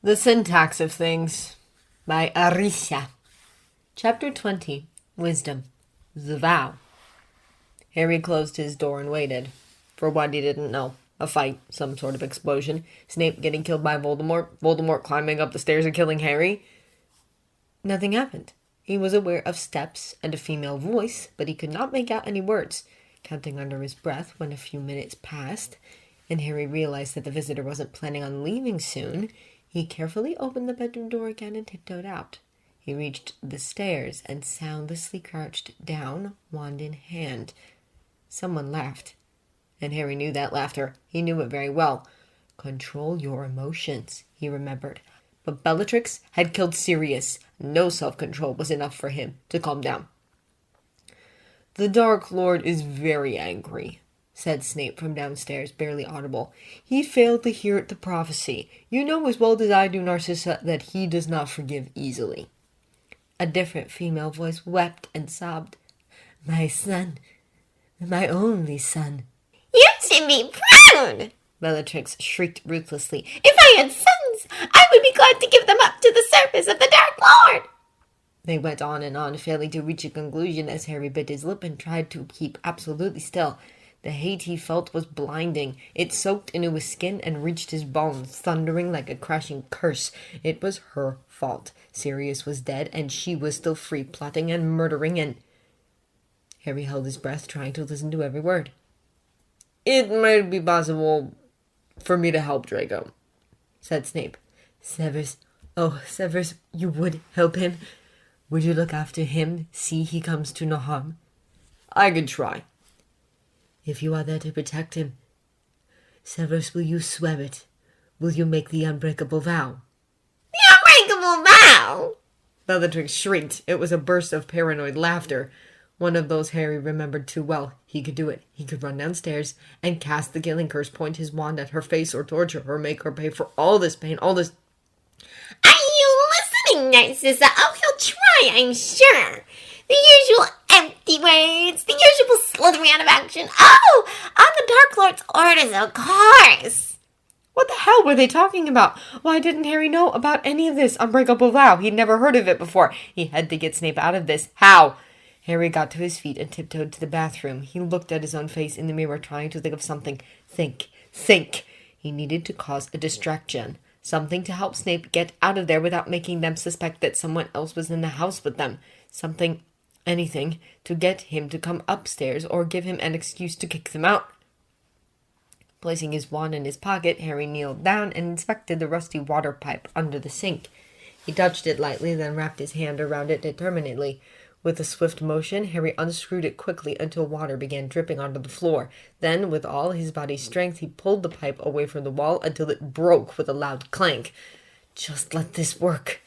The Syntax of Things by Arisha. Chapter 20. Wisdom. The Vow. Harry closed his door and waited. For what he didn't know. A fight, some sort of explosion, Snape getting killed by Voldemort, Voldemort climbing up the stairs and killing Harry. Nothing happened. He was aware of steps and a female voice, but he could not make out any words, counting under his breath when a few minutes passed, and Harry realized that the visitor wasn't planning on leaving soon. He carefully opened the bedroom door again and tiptoed out. He reached the stairs and soundlessly crouched down, wand in hand. Someone laughed, and Harry knew that laughter. He knew it very well. Control your emotions, he remembered. But Bellatrix had killed Sirius. No self-control was enough for him to calm down. "The Dark Lord is very angry," said Snape from downstairs, barely audible. "He failed to hear the prophecy. You know as well as I do, Narcissa, that he does not forgive easily." A different female voice wept and sobbed. "My son, my only son." "You should be proud!" Bellatrix shrieked ruthlessly. "If I had sons, I would be glad to give them up to the service of the Dark Lord!" They went on, failing to reach a conclusion as Harry bit his lip and tried to keep absolutely still. The hate he felt was blinding. It soaked into his skin and reached his bones, thundering like a crashing curse. It was her fault. Sirius was dead, and she was still free, plotting and murdering, and... Harry held his breath, trying to listen to every word. "It might be possible for me to help Draco," said Snape. "Severus, Severus, you would help him? Would you look after him, see he comes to no harm?" "I could try." "If you are there to protect him, Severus, will you swear it? Will you make the unbreakable vow?" "The unbreakable vow!" Bellatrix shrieked. It was a burst of paranoid laughter. One of those Harry remembered too well. He could do it. He could run downstairs and cast the killing curse, point his wand at her face, or torture her, make her pay for all this pain, all this... "Are you listening, Narcissa? Oh, he'll try, I'm sure. The usual empty words, the usual slithering out of action. Oh, on the Dark Lord's orders, of course." What the hell were they talking about? Why didn't Harry know about any of this unbreakable vow? He'd never heard of it before. He had to get Snape out of this. How? Harry got to his feet and tiptoed to the bathroom. He looked at his own face in the mirror, trying to think of something. Think. He needed to cause a distraction. Something to help Snape get out of there without making them suspect that someone else was in the house with them. Something, anything, to get him to come upstairs or give him an excuse to kick them out. Placing his wand in his pocket, Harry kneeled down and inspected the rusty water pipe under the sink. He touched it lightly, then wrapped his hand around it determinedly. With a swift motion, Harry unscrewed it quickly until water began dripping onto the floor. Then, with all his body's strength, he pulled the pipe away from the wall until it broke with a loud clank. Just let this work.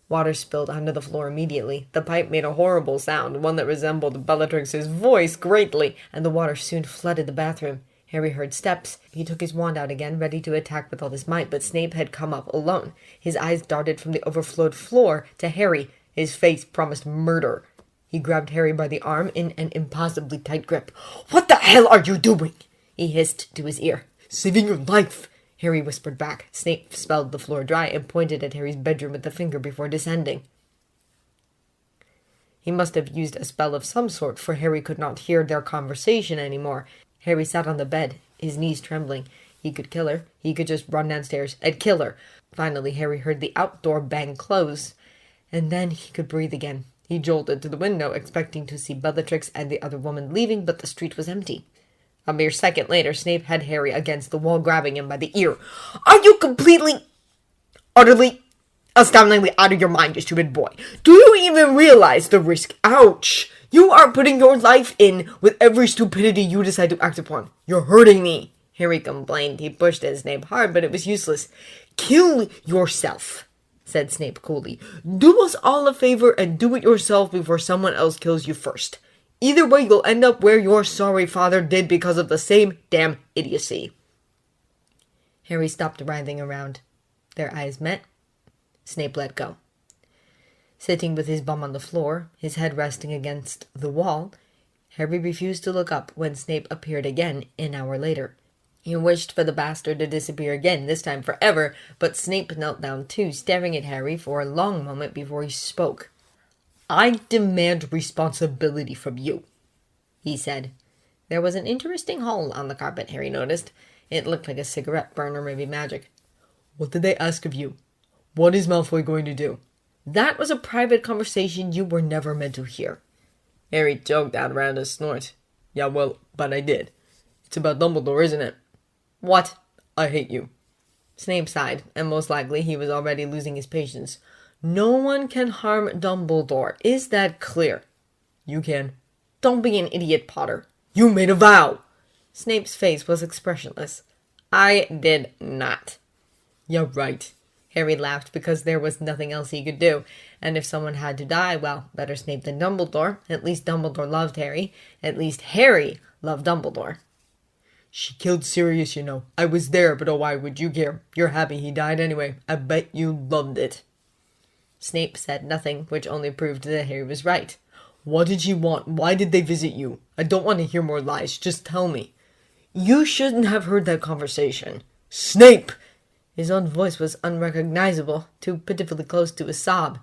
Water spilled onto the floor immediately. The pipe made a horrible sound, one that resembled Bellatrix's voice greatly, and the water soon flooded the bathroom. Harry heard steps. He took his wand out again, ready to attack with all his might, but Snape had come up alone. His eyes darted from the overflowed floor to Harry. His face promised murder. He grabbed Harry by the arm in an impossibly tight grip. "What the hell are you doing?" he hissed to his ear. "Saving your life," Harry whispered back. Snape spelled the floor dry and pointed at Harry's bedroom with a finger before descending. He must have used a spell of some sort, for Harry could not hear their conversation anymore. Harry sat on the bed, his knees trembling. He could kill her. He could just run downstairs and kill her. Finally, Harry heard the outdoor bang close, and then he could breathe again. He jolted to the window, expecting to see Bellatrix and the other woman leaving, but the street was empty. A mere second later, Snape had Harry against the wall, grabbing him by the ear. "Are you completely, utterly, astoundingly out of your mind, you stupid boy? Do you even realize the risk? Ouch! You are putting your life in with every stupidity you decide to act upon. You're hurting me," Harry complained. He pushed at Snape hard, but it was useless. "Kill yourself," said Snape coolly. "Do us all a favor and do it yourself before someone else kills you first. Either way, you'll end up where your sorry father did because of the same damn idiocy." Harry stopped writhing around. Their eyes met. Snape let go. Sitting with his bum on the floor, his head resting against the wall, Harry refused to look up when Snape appeared again an hour later. He wished for the bastard to disappear again, this time forever, but Snape knelt down too, staring at Harry for a long moment before he spoke. "I demand responsibility from you," he said. There was an interesting hole on the carpet, Harry noticed. It looked like a cigarette burner, maybe magic. "What did they ask of you? What is Malfoy going to do?" "That was a private conversation you were never meant to hear." Harry choked out around a snort. "Yeah, well, but I did. It's about Dumbledore, isn't it?" "What?" "I hate you." Snape sighed, and most likely he was already losing his patience. "No one can harm Dumbledore. Is that clear?" "You can." "Don't be an idiot, Potter." "You made a vow." Snape's face was expressionless. "I did not." "Yeah, right." Harry laughed because there was nothing else he could do, and if someone had to die, well, better Snape than Dumbledore. At least Dumbledore loved Harry. At least Harry loved Dumbledore. "She killed Sirius, you know. I was there, but oh, why would you care? You're happy he died anyway. I bet you loved it." Snape said nothing, which only proved that Harry was right. "What did she want? Why did they visit you? I don't want to hear more lies. Just tell me." "You shouldn't have heard that conversation." "Snape!" His own voice was unrecognizable, too pitifully close to a sob.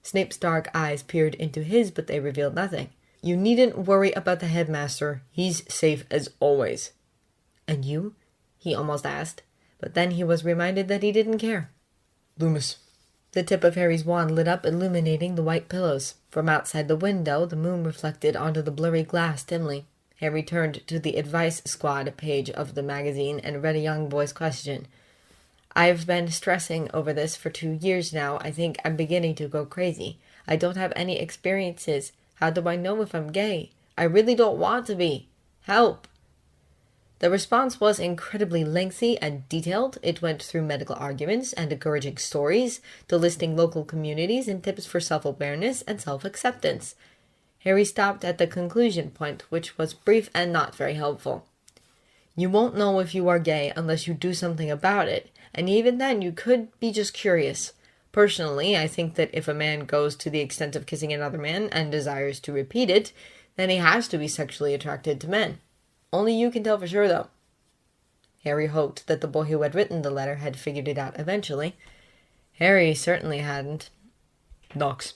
Snape's dark eyes peered into his, but they revealed nothing. "You needn't worry about the headmaster. He's safe as always." "And you?" he almost asked, but then he was reminded that he didn't care. "Loomis." The tip of Harry's wand lit up, illuminating the white pillows. From outside the window, the moon reflected onto the blurry glass dimly. Harry turned to the Advice Squad page of the magazine and read a young boy's question. "I've been stressing over this for 2 years now. I think I'm beginning to go crazy. I don't have any experiences. How do I know if I'm gay? I really don't want to be. Help." The response was incredibly lengthy and detailed. It went through medical arguments and encouraging stories, to listing local communities and tips for self-awareness and self-acceptance. Harry stopped at the conclusion point, which was brief and not very helpful. "You won't know if you are gay unless you do something about it, and even then you could be just curious. Personally, I think that if a man goes to the extent of kissing another man and desires to repeat it, then he has to be sexually attracted to men. Only you can tell for sure, though." Harry hoped that the boy who had written the letter had figured it out eventually. Harry certainly hadn't. "Knox."